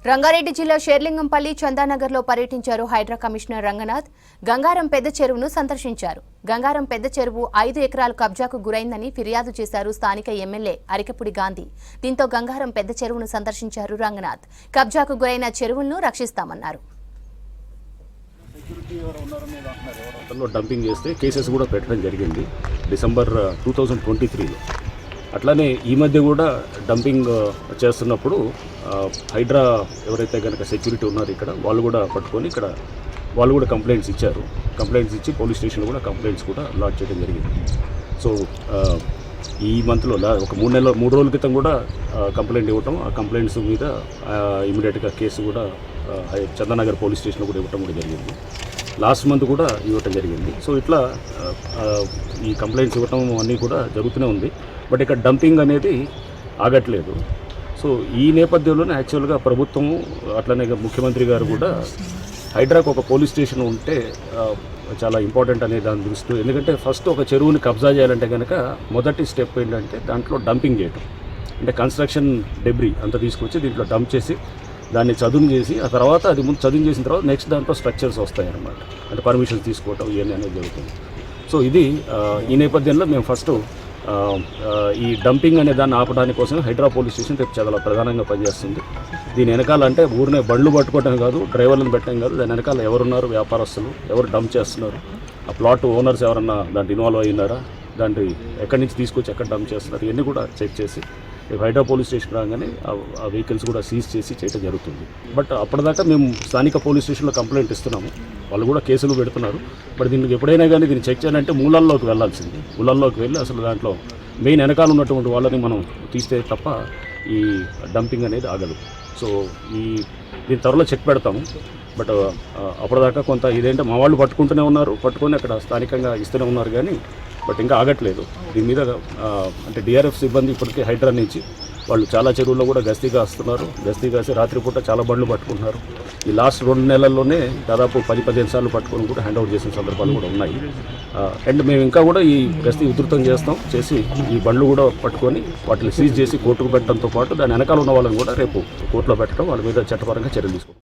రంగారెడ్డి జిల్లా షేర్లింగంపల్లి చందానగర్లో పర్యటించారు హైడ్రా కమిషనర్ రంగనాథ్. గంగారం పెద్ద చెరువును సందర్శించారు. గంగారం పెద్ద చెరువు 5 ఎకరాలు కబ్జాకు గురైందని ఫిర్యాదు చేశారు స్థానిక ఎమ్మెల్యే అరికపుడి గాంధీ. దీంతో గంగారం పెద్ద చెరువును సందర్శించారు రంగనాథ్. కబ్జాకు గురైన చెరువులను రక్షిస్తామన్నారు. డంపింగ్ చేస్తే కేసెస్ కూడా పెట్టడం జరిగింది డిసెంబర్ 2023లో. అట్లానే ఈ మధ్య కూడా డంపింగ్ చేస్తున్నప్పుడు హైడ్రా ఎవరైతే కనుక సెక్యూరిటీ ఉన్నారో ఇక్కడ వాళ్ళు కూడా పట్టుకొని ఇక్కడ వాళ్ళు కూడా కంప్లైంట్స్ ఇచ్చారు. కంప్లైంట్స్ ఇచ్చి పోలీస్ స్టేషన్లో కూడా కంప్లైంట్స్ కూడా లాడ్జ్ చేయడం జరిగింది. సో ఈ మంత్లో ఒక 3 రోజుల క్రితం కూడా కంప్లైంట్ ఇవ్వటం, ఆ కంప్లైంట్స్ మీద ఇమీడియట్గా కేసు కూడా చందానగర్ పోలీస్ స్టేషన్లో కూడా ఇవ్వటం కూడా జరిగింది. లాస్ట్ మంత్ కూడా ఇవ్వటం జరిగింది. సో ఇట్లా ఈ కంప్లైంట్స్ ఇవ్వటం అన్నీ కూడా జరుగుతూనే ఉంది. బట్ ఇక్కడ డంపింగ్ అనేది ఆగట్లేదు. సో ఈ నేపథ్యంలోనే యాక్చువల్గా ప్రభుత్వము అట్లనే ముఖ్యమంత్రి గారు కూడా హైడ్రాకు ఒక పోలీస్ స్టేషన్ ఉంటే చాలా ఇంపార్టెంట్ అనే దాని దృష్టి. ఎందుకంటే ఫస్ట్ ఒక చెరువుని కబ్జా చేయాలంటే కనుక మొదటి స్టెప్ ఏంటంటే దాంట్లో డంపింగ్ చేయటం. అంటే కన్స్ట్రక్షన్ డెబ్రీ అంతా తీసుకొచ్చి దీంట్లో డంప్ చేసి దాన్ని చదును చేసి ఆ తర్వాత అది ముందు చదును చేసిన తర్వాత నెక్స్ట్ దాంట్లో స్ట్రక్చర్స్ వస్తాయన్నమాట. అంటే పర్మిషన్స్ తీసుకోవటం ఇవన్నీ అనేది జరుగుతుంది. సో ఇది ఈ నేపథ్యంలో మేము ఫస్ట్ ఈ డంపింగ్ అనే దాన్ని ఆపడానికి కోసం హైడ్రా పోలీస్ స్టేషన్ రేపు చాలా ప్రధానంగా పనిచేస్తుంది. దీని వెనకాల అంటే ఊరినే బండ్లు పట్టుకోవటం కాదు, డ్రైవర్లను పెట్టడం కాదు, దాని వెనకాల ఎవరున్నారు, వ్యాపారస్తులు ఎవరు డంప్ చేస్తున్నారు, ఆ ప్లాట్ ఓనర్స్ ఎవరన్నా దాంట్లో ఇన్వాల్వ్ అయినారా, దాంట్లో ఎక్కడి నుంచి తీసుకొచ్చి ఎక్కడ డంప్ చేస్తున్నారు, ఇవన్నీ కూడా చెక్ చేసి హైడ్రా పోలీస్ స్టేషన్ రాగానే ఆ వెహికల్స్ కూడా సీజ్ చేసి చేయడం జరుగుతుంది. బట్ అప్పటిదాకా మేము స్థానిక పోలీస్ స్టేషన్లో కంప్లైంట్ ఇస్తున్నాము, వాళ్ళు కూడా కేసులు పెడుతున్నారు. బట్ దీనికి ఎప్పుడైనా కానీ దీన్ని చెక్ చేయాలంటే మూలాల్లోకి వెళ్ళాల్సింది. మూలాల్లోకి వెళ్ళి అసలు దాంట్లో మెయిన్ వెనకాల ఉన్నటువంటి వాళ్ళని మనం తీస్తే తప్ప ఈ డంపింగ్ అనేది ఆగదు. సో దీని త్వరలో చెక్ పెడతాము. బట్ అప్పటిదాకా కొంత ఇదేంటే మా వాళ్ళు పట్టుకుంటూనే ఉన్నారు, పట్టుకొని అక్కడ స్థానికంగా ఇస్తూనే ఉన్నారు, కానీ బట్ ఇంకా ఆగట్లేదు. దీని మీద అంటే డిఆర్ఎఫ్ సిబ్బంది ఇప్పటికే హైడ్రా నుంచి వాళ్ళు చాలా చెరువుల్లో కూడా గస్తీ కాస్తున్నారు. గస్తీ కాసి రాత్రిపూట చాలా బండ్లు పట్టుకుంటున్నారు. ఈ లాస్ట్ 2 నెలల్లోనే దాదాపు 10-15 సార్లు పట్టుకొని కూడా హ్యాండ్ అవుట్ చేసిన సందర్భాలు కూడా ఉన్నాయి. అండ్ మేము ఇంకా కూడా ఈ గస్తీ ఉధృతం చేసి ఈ బండ్లు కూడా పట్టుకొని వాటిని సీజ్ చేసి కోర్టుకు పెట్టడంతో పాటు దాని వెనకాల ఉన్న వాళ్ళని కూడా రేపు కోర్టులో పెట్టడం, వాళ్ళ మీద చట్టపరంగా చర్యలు తీసుకుంటాం.